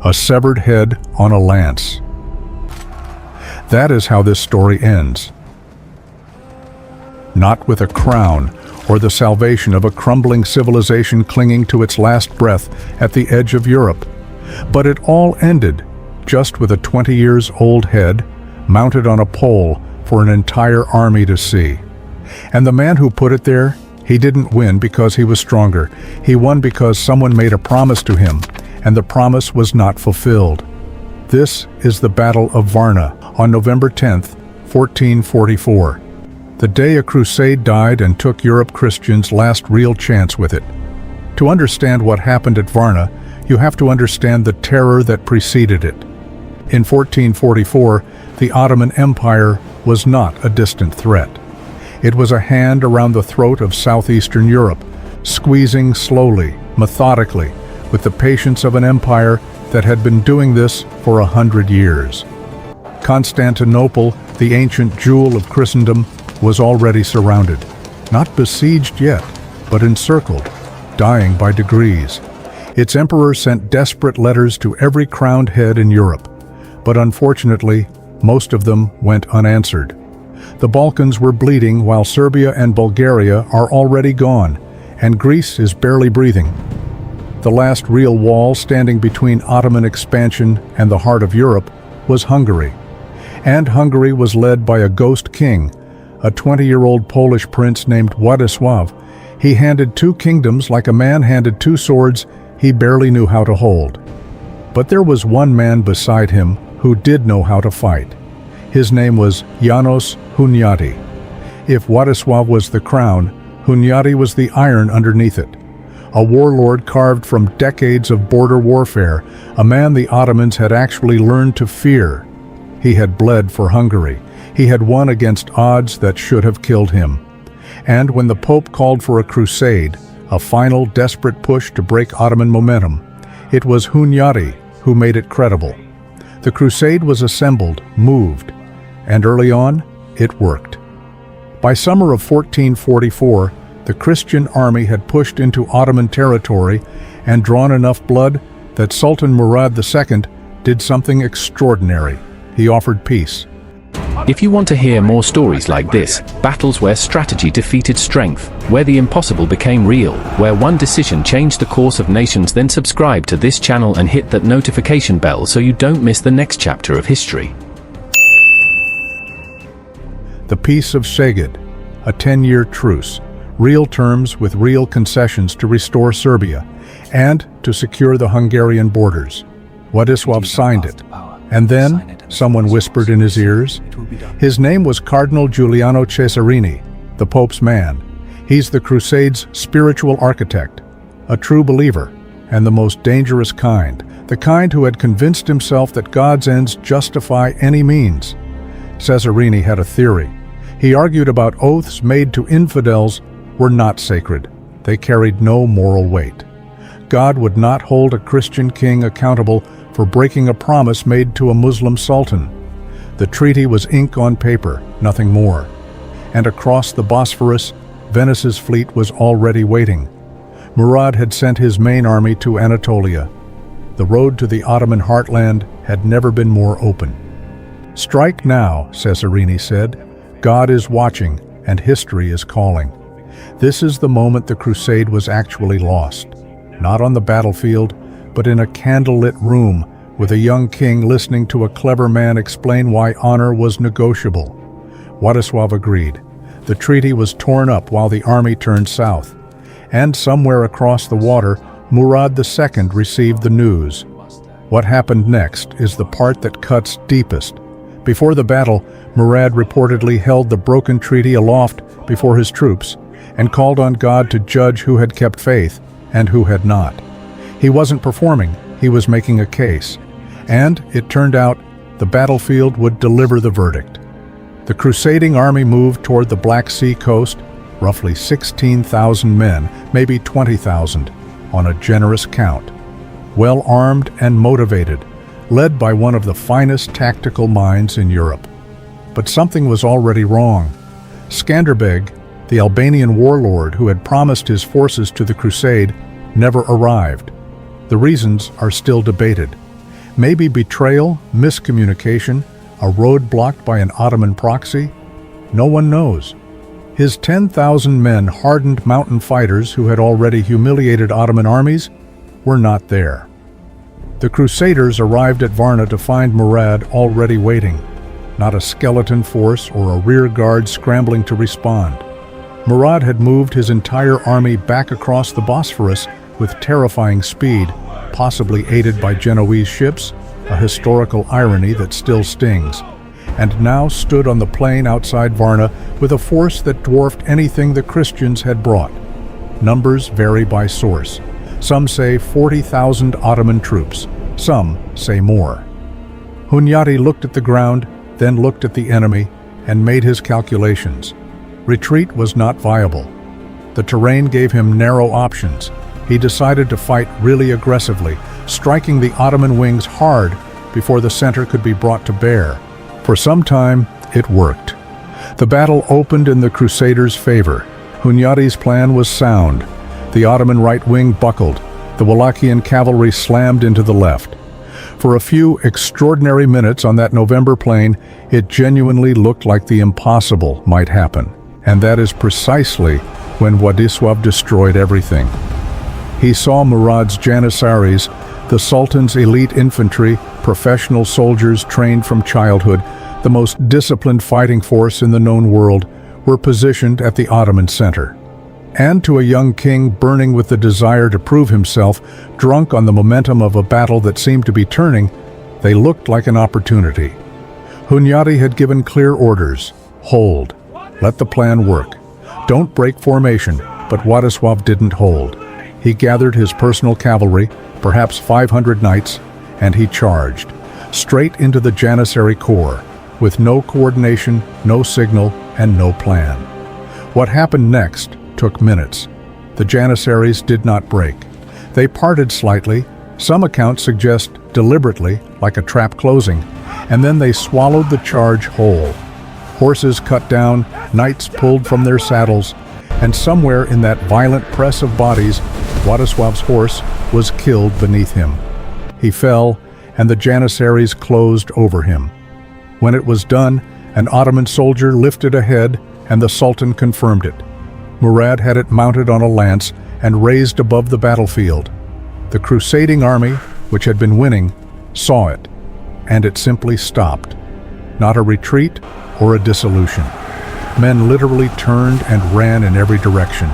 a severed head on a lance. That is how this story ends. Not with a crown or the salvation of a crumbling civilization clinging to its last breath at the edge of Europe, but it all ended just with a 20-year-old head mounted on a pole for an entire army to see. And the man who put it there, he didn't win because he was stronger. He won because someone made a promise to him, and the promise was not fulfilled. This is the Battle of Varna on November 10th, 1444. The day a crusade died and took Europe Christians' last real chance with it. To understand what happened at Varna, you have to understand the terror that preceded it. In 1444, the Ottoman Empire was not a distant threat. It was a hand around the throat of southeastern Europe, squeezing slowly, methodically, with the patience of an empire that had been doing this for 100 years. Constantinople, the ancient jewel of Christendom, was already surrounded, not besieged yet, but encircled, dying by degrees. Its emperor sent desperate letters to every crowned head in Europe, but unfortunately, most of them went unanswered. The Balkans were bleeding while Serbia and Bulgaria are already gone, and Greece is barely breathing. The last real wall standing between Ottoman expansion and the heart of Europe was Hungary. And Hungary was led by a ghost king, a 20-year-old Polish prince named Władysław. He handed two kingdoms like a man handed two swords he barely knew how to hold. But there was one man beside him who did know how to fight. His name was János Hunyadi. If Władysław was the crown, Hunyadi was the iron underneath it. A warlord carved from decades of border warfare, a man the Ottomans had actually learned to fear. He had bled for Hungary. He had won against odds that should have killed him. And when the Pope called for a crusade, a final desperate push to break Ottoman momentum, it was Hunyadi who made it credible. The crusade was assembled, moved, and early on, it worked. By summer of 1444, the Christian army had pushed into Ottoman territory and drawn enough blood that Sultan Murad II did something extraordinary. He offered peace. If you want to hear more stories like this, battles where strategy defeated strength, where the impossible became real, where one decision changed the course of nations, then subscribe to this channel and hit that notification bell so you don't miss the next chapter of history. The Peace of Szeged, a 10-year truce, real terms with real concessions to restore Serbia and to secure the Hungarian borders. Władysław signed it, and then someone whispered in his ears. His name was Cardinal Giuliano Cesarini, the Pope's man. He's the Crusade's spiritual architect, a true believer, and the most dangerous kind, the kind who had convinced himself that God's ends justify any means. Cesarini had a theory. He argued about oaths made to infidels were not sacred. They carried no moral weight. God would not hold a Christian king accountable for breaking a promise made to a Muslim sultan. The treaty was ink on paper, nothing more. And across the Bosphorus, Venice's fleet was already waiting. Murad had sent his main army to Anatolia. The road to the Ottoman heartland had never been more open. "Strike now," Cesarini said. "God is watching, and history is calling." This is the moment the crusade was actually lost. Not on the battlefield, but in a candlelit room with a young king listening to a clever man explain why honor was negotiable. Władysław agreed. The treaty was torn up while the army turned south. And somewhere across the water, Murad II received the news. What happened next is the part that cuts deepest. Before the battle, Murad reportedly held the broken treaty aloft before his troops and called on God to judge who had kept faith and who had not. He wasn't performing, he was making a case. And, it turned out, the battlefield would deliver the verdict. The crusading army moved toward the Black Sea coast, roughly 16,000 men, maybe 20,000, on a generous count. Well-armed and motivated, led by one of the finest tactical minds in Europe. But something was already wrong. Skanderbeg, the Albanian warlord who had promised his forces to the crusade, never arrived. The reasons are still debated. Maybe betrayal, miscommunication, a road blocked by an Ottoman proxy? No one knows. His 10,000 men, hardened mountain fighters who had already humiliated Ottoman armies, were not there. The Crusaders arrived at Varna to find Murad already waiting, not a skeleton force or a rear guard scrambling to respond. Murad had moved his entire army back across the Bosphorus with terrifying speed, possibly aided by Genoese ships, a historical irony that still stings, and now stood on the plain outside Varna with a force that dwarfed anything the Christians had brought. Numbers vary by source. Some say 40,000 Ottoman troops, some say more. Hunyadi looked at the ground, then looked at the enemy, and made his calculations. Retreat was not viable. The terrain gave him narrow options. He decided to fight really aggressively, striking the Ottoman wings hard before the center could be brought to bear. For some time, it worked. The battle opened in the Crusaders' favor. Hunyadi's plan was sound. The Ottoman right wing buckled. The Wallachian cavalry slammed into the left. For a few extraordinary minutes on that November plain, it genuinely looked like the impossible might happen. And that is precisely when Władysław destroyed everything. He saw Murad's Janissaries, the Sultan's elite infantry, professional soldiers trained from childhood, the most disciplined fighting force in the known world, were positioned at the Ottoman center. And to a young king burning with the desire to prove himself, drunk on the momentum of a battle that seemed to be turning, they looked like an opportunity. Hunyadi had given clear orders: hold, let the plan work. Don't break formation, but Władysław didn't hold. He gathered his personal cavalry, perhaps 500 knights, and he charged, straight into the Janissary corps, with no coordination, no signal, and no plan. What happened next took minutes. The Janissaries did not break. They parted slightly, some accounts suggest deliberately, like a trap closing, and then they swallowed the charge whole. Horses cut down, knights pulled from their saddles, and somewhere in that violent press of bodies, Władysław's horse was killed beneath him. He fell, and the Janissaries closed over him. When it was done, an Ottoman soldier lifted a head, and the Sultan confirmed it. Murad had it mounted on a lance and raised above the battlefield. The crusading army, which had been winning, saw it, and it simply stopped. Not a retreat or a dissolution. Men literally turned and ran in every direction.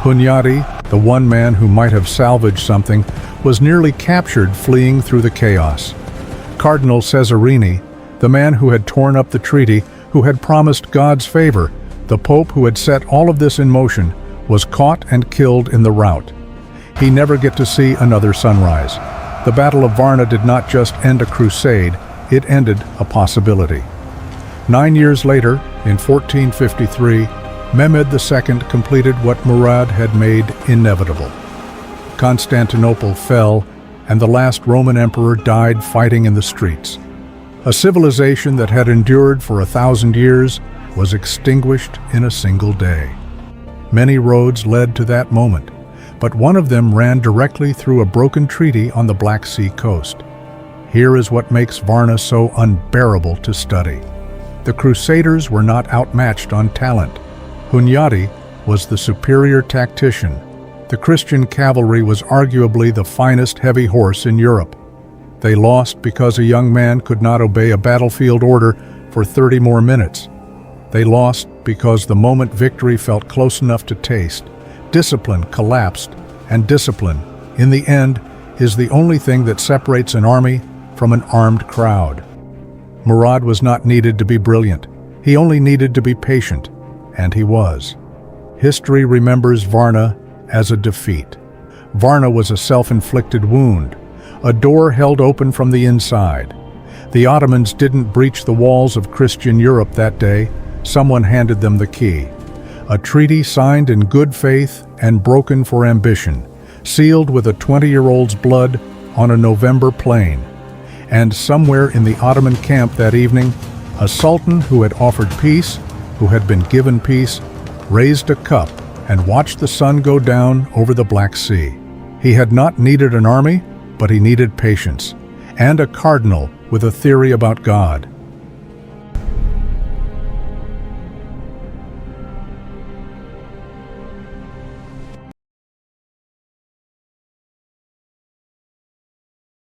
Hunyadi, the one man who might have salvaged something, was nearly captured fleeing through the chaos. Cardinal Cesarini, the man who had torn up the treaty, who had promised God's favor, the Pope who had set all of this in motion, was caught and killed in the rout. He never get to see another sunrise. The Battle of Varna did not just end a crusade, it ended a possibility. 9 years later, in 1453, Mehmed II completed what Murad had made inevitable. Constantinople fell, and the last Roman emperor died fighting in the streets. A civilization that had endured for 1,000 years was extinguished in a single day. Many roads led to that moment, but one of them ran directly through a broken treaty on the Black Sea coast. Here is what makes Varna so unbearable to study. The Crusaders were not outmatched on talent. Hunyadi was the superior tactician. The Christian cavalry was arguably the finest heavy horse in Europe. They lost because a young man could not obey a battlefield order for 30 more minutes. They lost because the moment victory felt close enough to taste. Discipline collapsed, and discipline, in the end, is the only thing that separates an army from an armed crowd. Murad was not needed to be brilliant. He only needed to be patient, and he was. History remembers Varna as a defeat. Varna was a self-inflicted wound, a door held open from the inside. The Ottomans didn't breach the walls of Christian Europe that day. Someone handed them the key. A treaty signed in good faith and broken for ambition, sealed with a 20-year-old's blood on a November plain. And somewhere in the Ottoman camp that evening, a sultan who had offered peace, who had been given peace, raised a cup and watched the sun go down over the Black Sea. He had not needed an army, but he needed patience. and a cardinal with a theory about God.